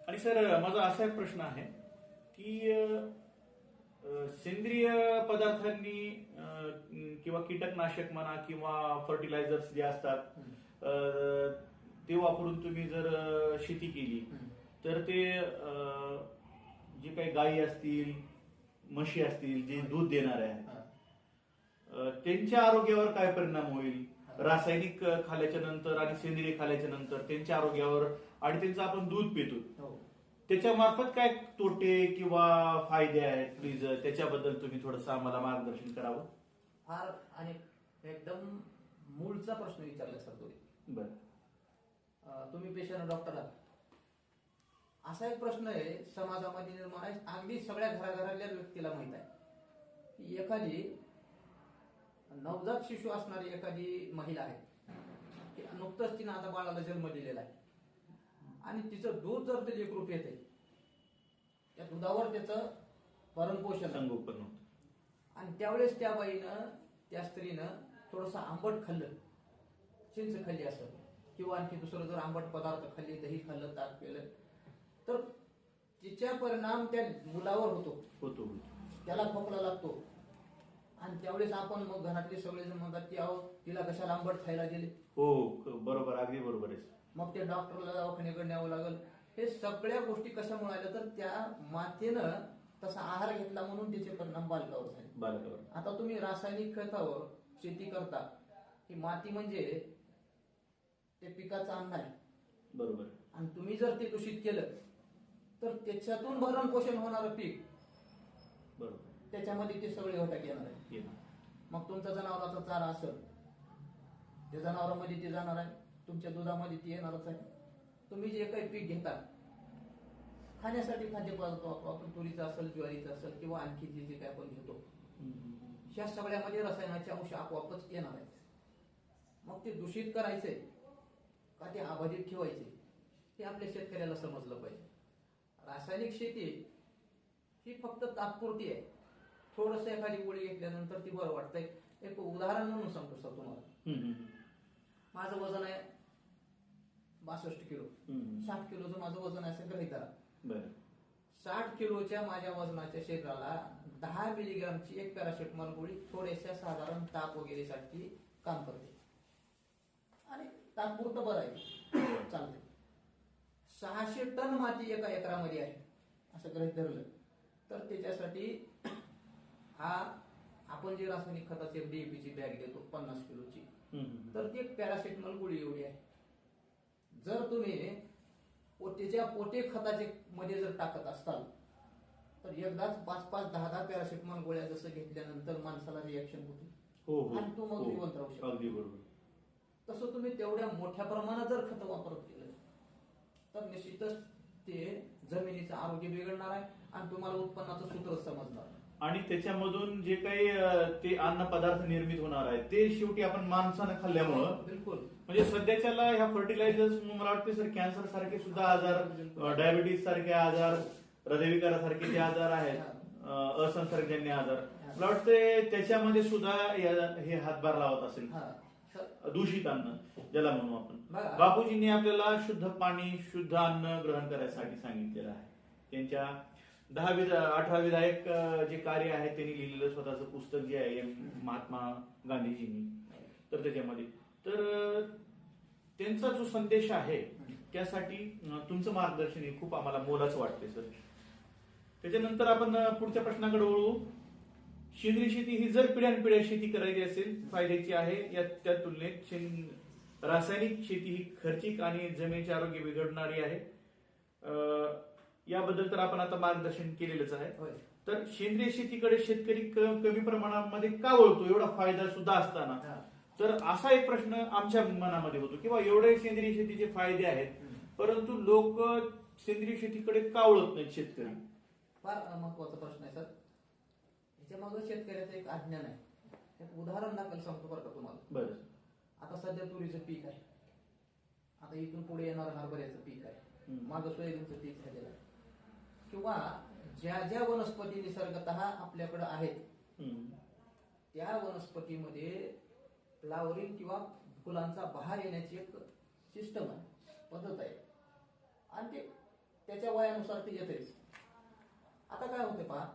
आणि सर माझा असा एक प्रश्न आहे की सेंद्रिय पदार्थांनी किंवा कीटकनाशक म्हणा किंवा फर्टिलायझर्स जे असतात ते वापरून तुम्ही जर शेती केली तर ते जे काही गायी असतील म्हशी असतील जे दूध देणारे आहेत त्यांच्या आरोग्यावर काय परिणाम होईल रासायनिक खाल्याच्या नंतर आणि सेंद्रिय खाल्याच्या नंतर त्यांच्या आरोग्यावर आणि त्यांचं आपण दूध पितो त्याच्या मार्फत काय तोटे किंवा फायदे आहेत प्लीज त्याच्याबद्दल तुम्ही थोडंसं आम्हाला मार्गदर्शन करावं. फार आणि एकदम मूळचा प्रश्न विचारला सर तुम्ही. बरं तुम्ही पेशंट डॉक्टर आहात. असा एक प्रश्न आहे समाजामध्ये निर्माण आहे, अगदी सगळ्या घराघरातल्या व्यक्तीला माहित आहे की एखादी नवजात शिशु असणारी एखादी महिला आहे की नुकतंच तिनं आता बाळाला जन्म दिलेला आहे आणि तिचं दूध जर ते लेकरू पिते त्या दुधावर त्याचं भरणपोषण संगोपन होतं आणि त्यावेळेस त्या बाईनं त्या स्त्रीनं थोडंसं आंबट खाल्लं, चिंच खाल्ली असं किंवा आणखी दुसरं जर आंबट पदार्थ खाल्ली, दही खाल्लं, ताक केलं तर तिच्या परिणाम त्या मुलावर होतो. त्याला खोकला लागतो आणि त्यावेळेस आपण मग घरातले सगळेजण म्हणतात की अहो तिला कशाला आंबट खायला दिले. हो बरोबर, अगदी बरोबर आहे. मग ते डॉक्टरला दवाखान्याकडे न्यावं लागेल. हे सगळ्या गोष्टी कशामुळे आल्या तर त्या मातेनं तसा आहार घेतला म्हणून त्याचे परिणाम बालकावर झाले. आता तुम्ही रासायनिक खतावर शेती करता, ही माती म्हणजे ते पिकाचं अन्न आहे बरोबर आणि तुम्ही जर ते दूषित केलं तर त्याच्यातून भरण पोषण होणारं पीक बरोबर त्याच्यामध्ये ते सगळे घटक येणार आहे. मग तुमचा जनावरांचा चारा असेल त्या जनावरांमध्ये ते जाणार आहे, तुमच्या दुधामध्ये ती येणारच आहे. तुम्ही जे काही पीक घेता खाण्यासाठी खाद्यपदार्थ आपण तुरीचं असेल, ज्वारीचं असेल किंवा आणखी जे काही आपण घेतो ह्या सगळ्यामध्ये रसायनाचे अंश आपोआपच येणार आहेत. मग ते दूषित करायचे का ते अबाधित ठेवायचे हे आपल्या शेतकऱ्याला समजलं पाहिजे. रासायनिक शेती ही फक्त तात्पुरती आहे. थोडस एखादी गोळी घेतल्यानंतर ती बरं वाटतंय. एक उदाहरण म्हणून सांगतो सर तुम्हाला. माझं वजन आहे 62 किलो. 60 किलोचं माझं वजन असेल गृहीत धरा. 60 किलोच्या माझ्या वजनाच्या शरीराला 10 मिलीग्रामची एक पॅरासिटामॉल गोळी थोड्याशा साधारण ताप वगैरेसाठी काम करते आणि तात्पुरतं बरं आहे, चालते. 600 टन माती एका एकरामध्ये आहे असं गृहीत धरलं तर त्याच्यासाठी हा आपण जे रासायनिक खताची डीएपीची बॅग देतो 50 किलोची तर ती एक पॅरासिटामॉल गोळी एवढी आहे. जर तुम्ही पोटेच्या पोटे खताचे मध्ये जर टाकत असताल तर एकदाच 5-5, 10-10 पॅरासिटामॉल गोळ्या जसं घेतल्यानंतर माणसाला रिएक्शन होते आणि तो मग जिवंत राहू शकतो. अगदी बरोबर. तसं तुम्ही तेवढ्या मोठ्या प्रमाणात जर खत वापरत केलं तर निश्चितच ते जमिनीचं आरोग्य बिघडणार आहे आणि तुम्हाला उत्पन्नाचं सूत्र समजणार. आणि त्याच्यामधून जे काही ते अन्न पदार्थ निर्मित होणार आहे ते शेवटी आपण माणसानं खाल्ल्यामुळं बिलकुल म्हणजे सध्याच्याला ह्या फर्टिलायझर्स मला वाटते सर कॅन्सर सारखे सुद्धा आजार, डायबिटीज सारखे आजार, हृदयविकारासारखे जे आजार आहेत, असंसर्गजन्य आजार, मला वाटते त्याच्यामध्ये सुद्धा हे हातभार लावत असेल. दूषित अन्न ज्याला म्हणू आपण. बापूजींनी आपल्याला शुद्ध पाणी, शुद्ध अन्न ग्रहण करायसाठी सांगितलेलं आहे. त्यांच्या 18 विधायक जे कार्य आहे त्यांनी लिहिलेलं स्वतःचं पुस्तक जे आहे महात्मा गांधीजींनी, तर त्याच्यामध्ये तर त्यांचा जो संदेश आहे त्यासाठी तुमचं मार्गदर्शन हे खूप आम्हाला मोलाचं वाटते सर. त्याच्यानंतर आपण पुढच्या प्रश्नाकडे वळू. सेंद्रिय शेती ही जर पिढ्यानपिढ्या शेती करायची असेल फायद्याची आहे त्या तुलनेत रासायनिक शेती ही खर्चिक आणि जमिनीचे आरोग्य बिघडणारी आहे. याबद्दल तर आपण आता मार्गदर्शन केलेलंच आहे. तर सेंद्रिय शेतीकडे शेतकरी कमी प्रमाणामध्ये का वळतो एवढा फायदा सुद्धा असताना? तर असा एक प्रश्न आमच्या मनामध्ये होतो किंवा एवढे सेंद्रिय शेतीचे फायदे आहेत परंतु लोक सेंद्रिय शेतीकडे का वळत नाहीत शेतकरी? फार महत्वाचा प्रश्न आहे सर. याच्या मागे शेतकऱ्याचं एक अज्ञान आहे. एक उदाहरण दाखल सांगतो बरं का तुम्हाला. बरं. आता सध्या तुरीचं पीक आहे, आता इथून पुढे येणार हरभऱ्याचं पीक आहे, मागं सोयाबीनचं पीक झालेलं आहे किंवा ज्या ज्या वनस्पती निसर्गतः आपल्याकडे आहेत त्या वनस्पतीमध्ये फ्लावरिंग किंवा फुलांचा बहार येण्याची एक सिस्टम आहे, पद्धत आहे आणि त्याच्या वयानुसार ते येते. आता काय होते पहा,